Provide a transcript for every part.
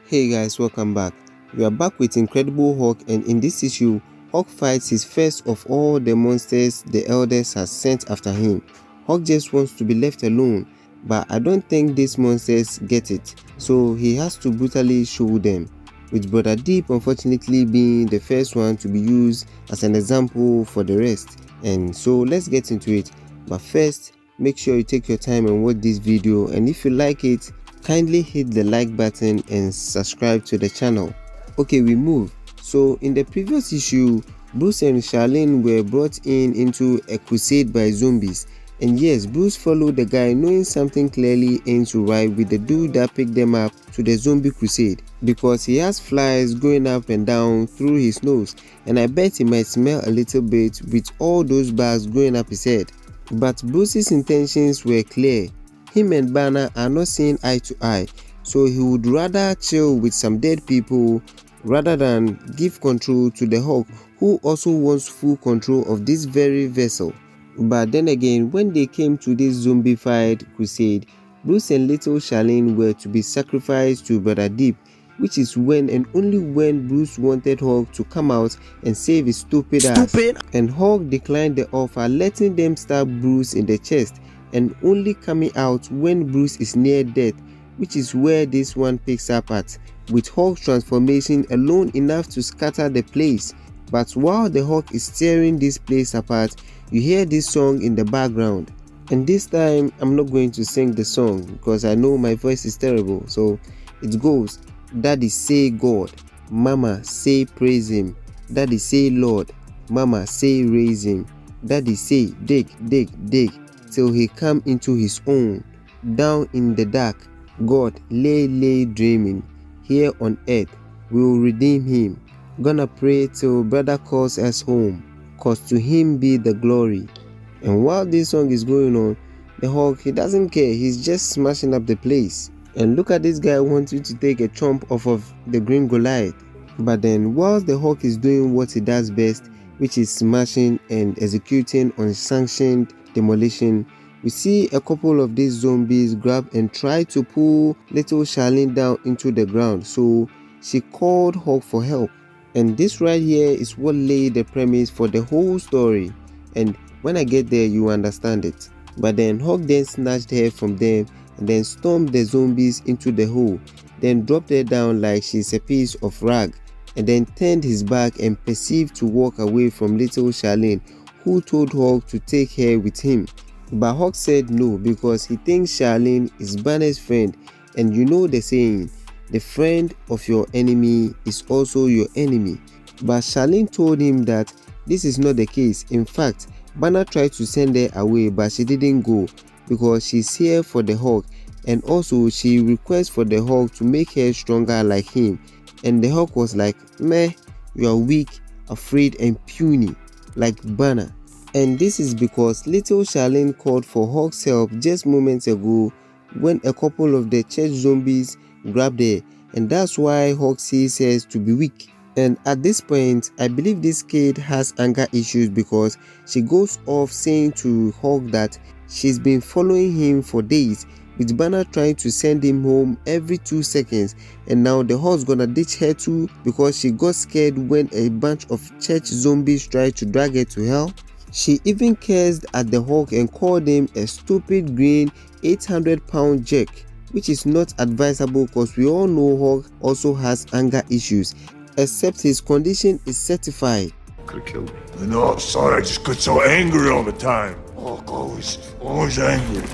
Hey guys, welcome back. We are back with Incredible Hulk, and in this issue, Hulk fights his first of all the monsters the elders has sent after him. Hulk just wants to be left alone, but I don't think these monsters get it, so he has to brutally show them, with Brother Deep unfortunately being the first one to be used as an example for the rest. And so let's get into it, but first, make sure you take your time and watch this video, and if you like it, kindly hit the like button and subscribe to the channel. Okay, we move. So in the previous issue, Bruce and Charlene were brought into a crusade by zombies. And yes, Bruce followed the guy knowing something clearly ain't right with the dude that picked them up to the zombie crusade, because he has flies going up and down through his nose, and I bet he might smell a little bit with all those bugs going up his head. But Bruce's intentions were clear. Him and Banner are not seeing eye to eye, so he would rather chill with some dead people rather than give control to the Hulk, who also wants full control of this very vessel. But then again, when they came to this zombified crusade, Bruce and little Charlene were to be sacrificed to Brother Deep, which is when and only when Bruce wanted Hulk to come out and save his stupid ass. And Hulk declined the offer, letting them stab Bruce in the chest, and only coming out when Bruce is near death, which is where this one picks up at, with Hulk's transformation alone enough to scatter the place. But while the Hulk is tearing this place apart, you hear this song in the background. And this time, I'm not going to sing the song because I know my voice is terrible, so it goes: Daddy say God, Mama say praise him, Daddy say Lord, Mama say raise him, Daddy say dig, dig, dig, till he come into his own. Down in the dark, God lay dreaming. Here on earth, we'll redeem him. Gonna pray till brother calls us home, cause to him be the glory. And while this song is going on, the Hulk, he doesn't care, he's just smashing up the place. And look at this guy wanting to take a chomp off of the green Goliath. But then whilst the Hulk is doing what he does best, which is smashing and executing unsanctioned demolition, we see a couple of these zombies grab and try to pull little Charlene down into the ground, so she called Hulk for help. And this right here is what laid the premise for the whole story, and when I get there you understand it. But then Hulk then snatched her from them and then stormed the zombies into the hole, then dropped her down like she's a piece of rag, and then turned his back and proceeded to walk away from little Charlene, who told Hulk to take her with him. But Hulk said no because he thinks Charlene is Banner's friend, and you know the saying, the friend of your enemy is also your enemy. But Charlene told him that this is not the case. In fact, Banner tried to send her away, but she didn't go because she's here for the Hulk, and also she requests for the Hulk to make her stronger like him. And the Hulk was like, meh, you are weak, afraid and puny like Banner. And this is because little Charlene called for Hulk's help just moments ago when a couple of the church zombies grabbed her, and that's why Hulk sees her to be weak. And at this point, I believe this kid has anger issues because she goes off saying to Hulk that she's been following him for days, with Banner trying to send him home every 2 seconds, and now the Hulk's gonna ditch her too because she got scared when a bunch of church zombies tried to drag her to hell. She even cursed at the Hulk and called him a stupid green 800-pound jerk, which is not advisable because we all know Hulk also has anger issues, except his condition is certified. Could've killed me. No, sorry, I just get so angry all the time. Hulk always angry.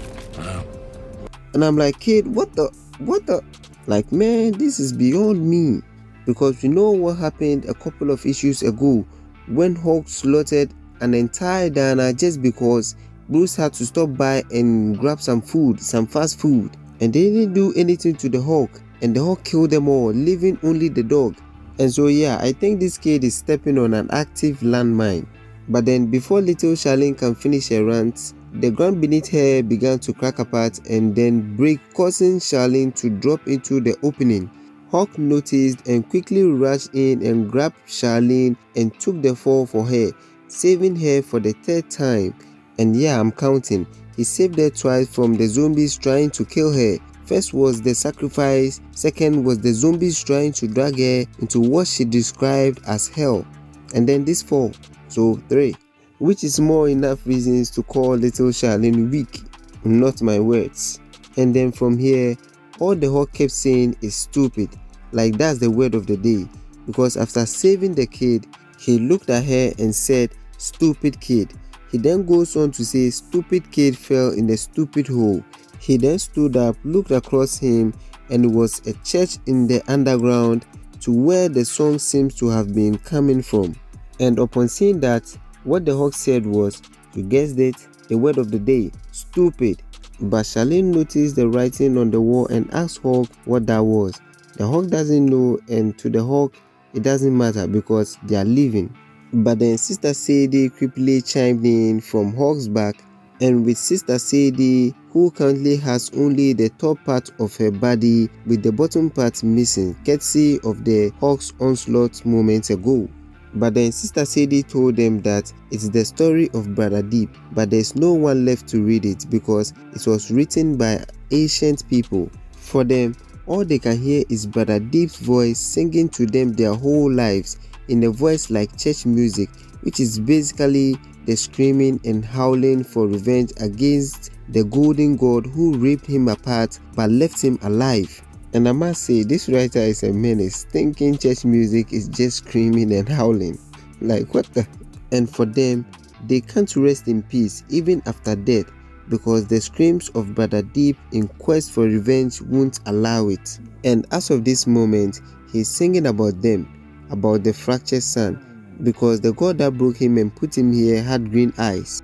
And I'm like, kid, what the? Like, man, this is beyond me. Because we know what happened a couple of issues ago when Hulk slaughtered an entire diner just because Bruce had to stop by and grab some food, some fast food. And they didn't do anything to the Hulk, and the Hulk killed them all, leaving only the dog. And so yeah, I think this kid is stepping on an active landmine. But then before little Charlene can finish her rant, the ground beneath her began to crack apart and then break, causing Charlene to drop into the opening. Hulk noticed and quickly rushed in and grabbed Charlene and took the fall for her, saving her for the 3rd time. And yeah, I'm counting. He saved her twice from the zombies trying to kill her. First was the sacrifice, second was the zombies trying to drag her into what she described as hell, and then this 4, so 3, which is more enough reasons to call little Charlene weak, not my words. And then from here, all the Hulk kept saying is stupid, like that's the word of the day, because after saving the kid, he looked at her and said, "Stupid kid." He then goes on to say, "Stupid kid fell in the stupid hole." He then stood up, looked across him, and it was a church in the underground to where the song seems to have been coming from. And upon seeing that, what the Hulk said was, you guessed it, the word of the day, stupid. But Charlene noticed the writing on the wall and asked Hulk what that was. The Hulk doesn't know, and to the Hulk, it doesn't matter because they are leaving. But then Sister Sadie quickly chimed in from Hulk's back, and with Sister Sadie, who currently has only the top part of her body with the bottom part missing, courtesy of the Hulk's onslaught moments ago. But then Sister Sadie told them that it's the story of Brother Deep, but there's no one left to read it because it was written by ancient people. For them, all they can hear is Brother Deep's voice singing to them their whole lives in a voice like church music, which is basically the screaming and howling for revenge against the golden god who ripped him apart but left him alive. And I must say, this writer is a menace, thinking church music is just screaming and howling. Like what the? And for them, they can't rest in peace even after death because the screams of Brother Deep in quest for revenge won't allow it. And as of this moment, he's singing about them, about the fractured son, because the god that broke him and put him here had green eyes.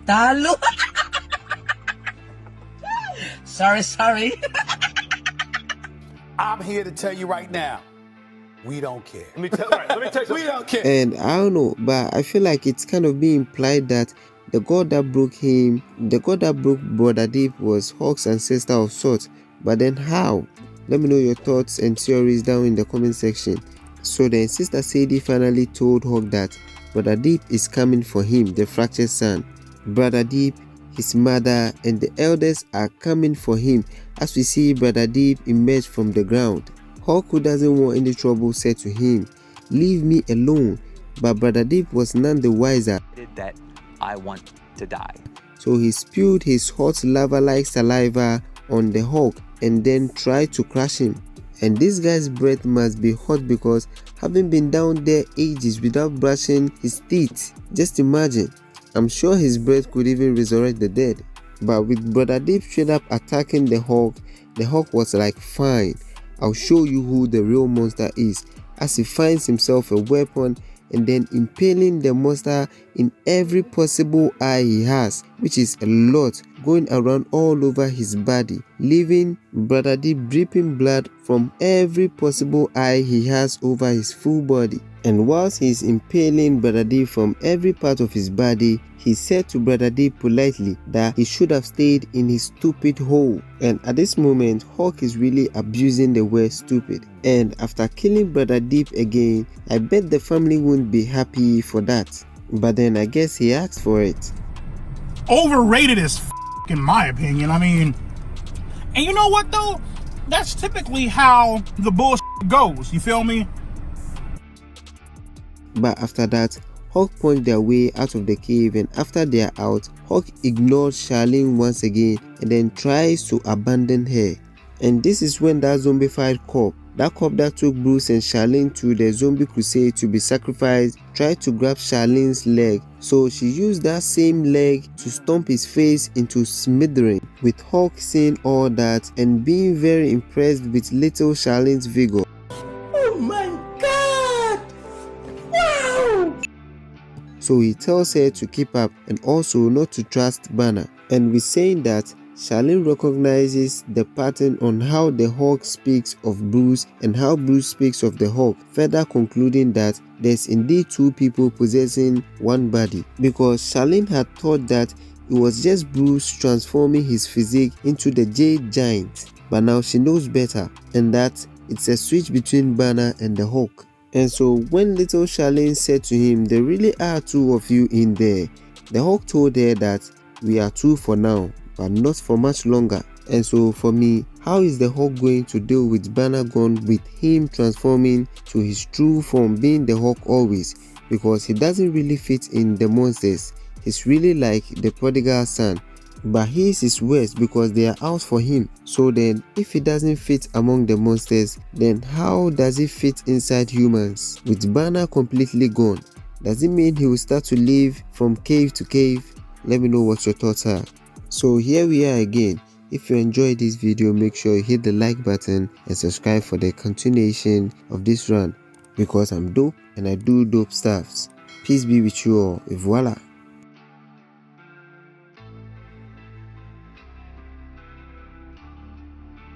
Talo! Sorry. I'm here to tell you right now, we don't care. Let me tell you something. We don't care. And I don't know, but I feel like it's kind of being implied that the god that broke Brother Deep was Hulk's ancestor of sorts. But then how? Let me know your thoughts and theories down in the comment section. So then Sister Sadie finally told Hulk that Brother Deep is coming for him, the fractured son. Brother Deep, his mother, and the elders are coming for him as we see Brother Deep emerge from the ground. Hulk, who doesn't want any trouble, said to him, "Leave me alone." But Brother Deep was none the wiser. That I want to die. So he spewed his hot lava-like saliva on the Hulk and then tried to crush him. And this guy's breath must be hot because having been down there ages without brushing his teeth, just imagine. I'm sure his breath could even resurrect the dead. But with Brother Deep straight up attacking the Hulk was like, fine, I'll show you who the real monster is, as he finds himself a weapon and then impaling the monster in every possible eye he has, which is a lot, going around all over his body, leaving Brother Deep dripping blood from every possible eye he has over his full body. And whilst he is impaling Brother Deep from every part of his body, he said to Brother Deep politely that he should have stayed in his stupid hole. And at this moment, Hulk is really abusing the word stupid. And after killing Brother Deep again, I bet the family won't be happy for that. But then I guess he asked for it. Overrated as in my opinion. I mean, and you know what though? That's typically how the bullshit goes. You feel me? But after that, Hulk punched their way out of the cave, and after they are out, Hulk ignored Charlene once again and then tries to abandon her. And this is when that zombified cop that took Bruce and Charlene to the zombie crusade to be sacrificed, tried to grab Charlene's leg, so she used that same leg to stomp his face into smithereens. With Hulk seeing all that and being very impressed with little Charlene's vigor. Oh my god! Wow! So he tells her to keep up and also not to trust Banner. And with saying that, Charlene recognizes the pattern on how the Hulk speaks of Bruce and how Bruce speaks of the Hulk, further concluding that there's indeed two people possessing one body, because Charlene had thought that it was just Bruce transforming his physique into the Jade Giant, but now she knows better, and that it's a switch between Banner and the Hulk. And so when little Charlene said to him, "There really are two of you in there," the Hulk told her that we are two for now, but not for much longer. And so for me, how is the Hulk going to deal with Banner gone, with him transforming to his true form, being the Hulk always? Because he doesn't really fit in the monsters. He's really like the prodigal son, but his is worse because they are out for him. So then if he doesn't fit among the monsters, then how does he fit inside humans? With Banner completely gone, does it mean he will start to live from cave to cave? Let me know what your thoughts are. So here we are again. If you enjoyed this video, make sure you hit the like button and subscribe for the continuation of this run, because I'm dope and I do dope stuffs. Peace be with you all. Et voilà.